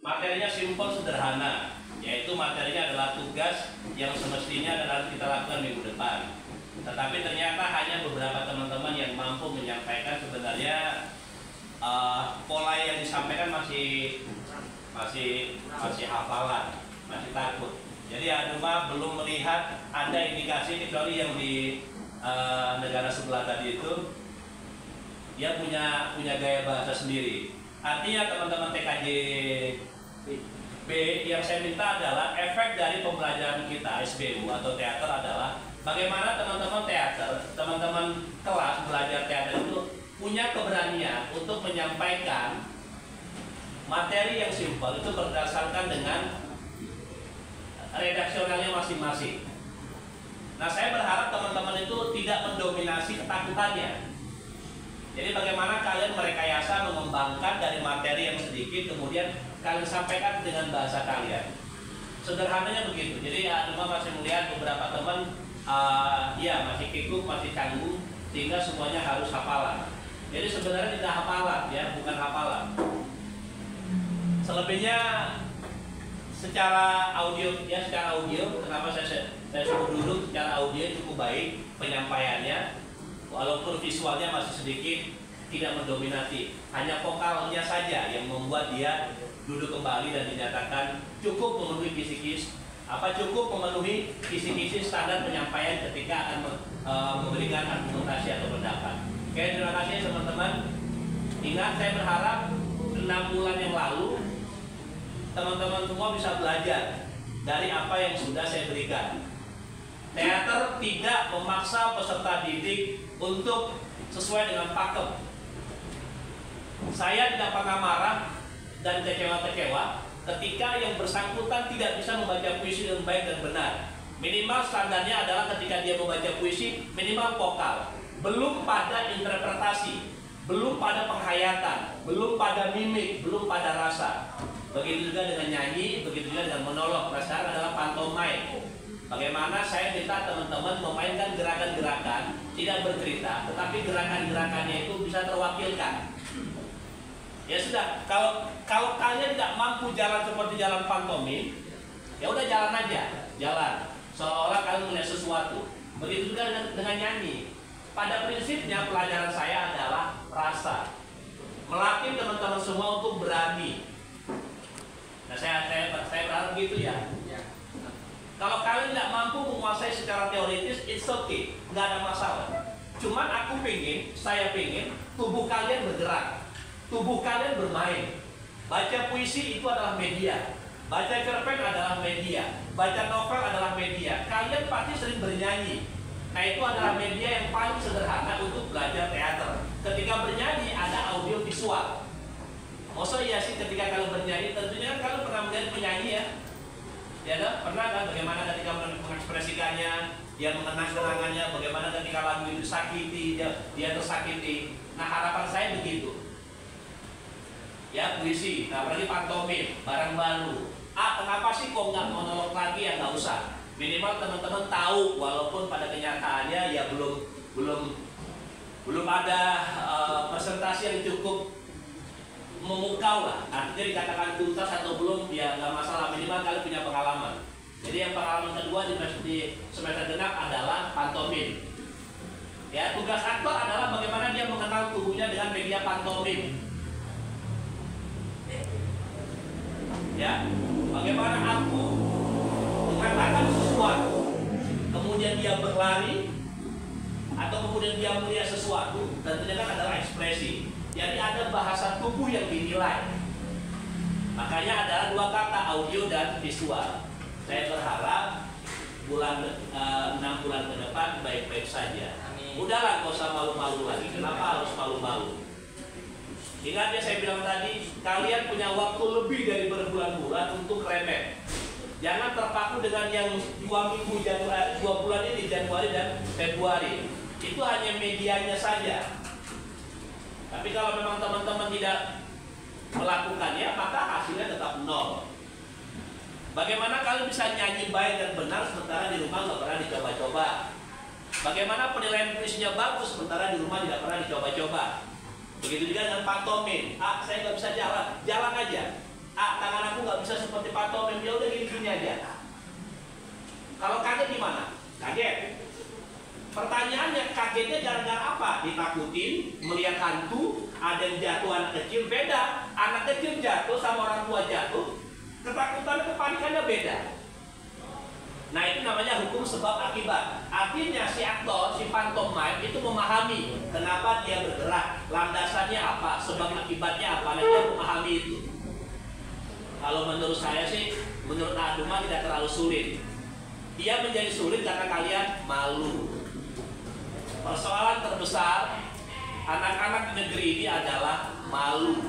Materinya simpel sederhana, yaitu materinya adalah tugas yang semestinya adalah kita lakukan minggu depan. Tetapi ternyata hanya beberapa teman-teman yang mampu menyampaikan sebenarnya pola yang disampaikan masih hafalan, masih takut. Jadi Anuma belum melihat ada indikasi kecuali yang di negara sebelah tadi itu dia punya gaya bahasa sendiri. Artinya teman-teman TKJ B yang saya minta adalah efek dari pembelajaran kita SBU atau teater adalah bagaimana teman-teman teater, teman-teman kelas belajar teater itu punya keberanian untuk menyampaikan materi yang simpel itu berdasarkan dengan redaksionalnya masing-masing. Nah, saya berharap teman-teman itu tidak mendominasi ketakutannya. Jadi bagaimana kalian merekayasa mengembangkan dari materi yang sedikit kemudian kalian sampaikan dengan bahasa kalian. Sederhananya begitu. Jadi Anuma masih melihat beberapa teman ya masih kikuk, masih canggung sehingga semuanya harus hafalan. Jadi sebenarnya tidak hafalan ya, bukan hafalan. Selebihnya secara audio ya, secara audio kenapa saya suruh duduk secara audio cukup baik penyampaiannya. Walaupun visualnya masih sedikit tidak mendominasi, hanya vokalnya saja yang membuat dia duduk kembali dan dinyatakan cukup memenuhi kisi-kisi standar penyampaian ketika akan memberikan argumentasi atau pendapat. Oke, terima kasih teman-teman. Ingat, saya berharap 6 bulan yang lalu teman-teman semua bisa belajar dari apa yang sudah saya berikan. Teater tidak memaksa peserta didik untuk sesuai dengan pakem. Saya tidak pernah marah dan kecewa-kecewa ketika yang bersangkutan tidak bisa membaca puisi dengan baik dan benar. Minimal standarnya adalah ketika dia membaca puisi, minimal vokal. Belum pada interpretasi, belum pada penghayatan, belum pada mimik, belum pada rasa. Begitu juga dengan nyanyi, begitu juga dengan monolog. Sekarang adalah pantomime. Bagaimana saya minta teman-teman memainkan gerakan-gerakan, tidak bercerita, tetapi gerakan-gerakannya itu bisa terwakilkan. Ya sudah, kalau kalian tidak mampu jalan seperti jalan pantomim, ya udah jalan aja, jalan. Seolah-olah kalian melihat sesuatu. Begitu juga dengan nyanyi. Pada prinsipnya pelajaran saya adalah rasa. Melatih teman-teman semua untuk berani. Nah, saya berharap gitu ya. Kalau kalian tidak mampu menguasai secara teoritis, it's okay, nggak ada masalah. Cuman saya pengen tubuh kalian bergerak, tubuh kalian bermain. Baca puisi itu adalah media, baca cerpen adalah media, baca novel adalah media. Kalian pasti sering bernyanyi. Nah, itu adalah media yang paling sederhana untuk belajar teater. Ketika bernyanyi ada audio visual. Maksudnya ya sih ketika kalian bernyanyi, tentunya kan kalian pernah melihat penyanyi ya. Ya pernah kan bagaimana ketika mengekspresikannya, dia mengenang kenangannya, bagaimana ketika lagu itu sakiti, dia tersakiti. Nah, harapan saya begitu. Ya, puisi, nah apalagi pantomim, barang baru. Kenapa sih kok nggak monolog lagi ya, nggak usah. Minimal teman-teman tahu, walaupun pada kenyataannya ya belum ada presentasi yang cukup memukau lah, artinya dikatakan tuntas atau belum ya nggak masalah, minimal kalian punya pengalaman. Jadi yang pengalaman kedua di semester genap adalah pantomim. Ya, tugas aktor adalah bagaimana dia mengenal tubuhnya dengan media pantomim. Ya, bagaimana aku mengatakan sesuatu, kemudian dia berlari atau kemudian dia melihat sesuatu, tentunya kan adalah ekspresi. Jadi ada bahasa tubuh yang dinilai. Makanya ada 2 kata, audio dan visual. Saya berharap 6 bulan ke depan baik-baik saja. Udahlah, gak usah malu-malu lagi. Kenapa harus malu-malu? Ingat ya, saya bilang tadi, kalian punya waktu lebih dari berbulan-bulan untuk remeh. Jangan terpaku dengan yang 2 bulan ini, Januari dan Februari. Itu hanya medianya saja. Tapi kalau memang teman-teman tidak melakukannya, maka hasilnya tetap 0. Bagaimana kalian bisa nyanyi baik dan benar sementara di rumah nggak pernah dicoba-coba? Bagaimana penilaian puisinya bagus sementara di rumah tidak pernah dicoba-coba? Begitu juga dengan pantomim. Saya nggak bisa jalan aja. tangan aku nggak bisa seperti Pak Tom, ya udah gini-gini aja. Kalau kaget gimana? Kaget. Pertanyaannya, kagetnya gara-gara apa? Ditakutin, melihat hantu, ada yang jatuh anak kecil, beda. Anak kecil jatuh sama orang tua jatuh, ketakutan, kepanikannya beda. Nah, itu namanya hukum sebab akibat. Artinya si aktor, si pantomime itu memahami kenapa dia bergerak, landasannya apa, sebab akibatnya apa, nah dia memahami itu. Kalau menurut saya sih, menurut Aduma tidak terlalu sulit. Dia menjadi sulit karena kalian malu. Persoalan terbesar anak-anak di negeri ini adalah malu.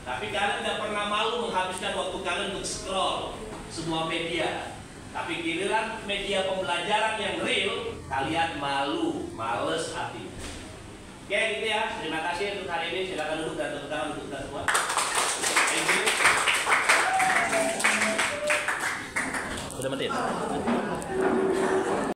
Tapi kalian tidak pernah malu menghabiskan waktu kalian untuk scroll semua media. Tapi giliran media pembelajaran yang real, kalian malu, males hati. Oke, gitu ya. Terima kasih untuk hari ini. Silakan duduk dan tepuk tangan untuk kita semua. Thank you. Sudah menit.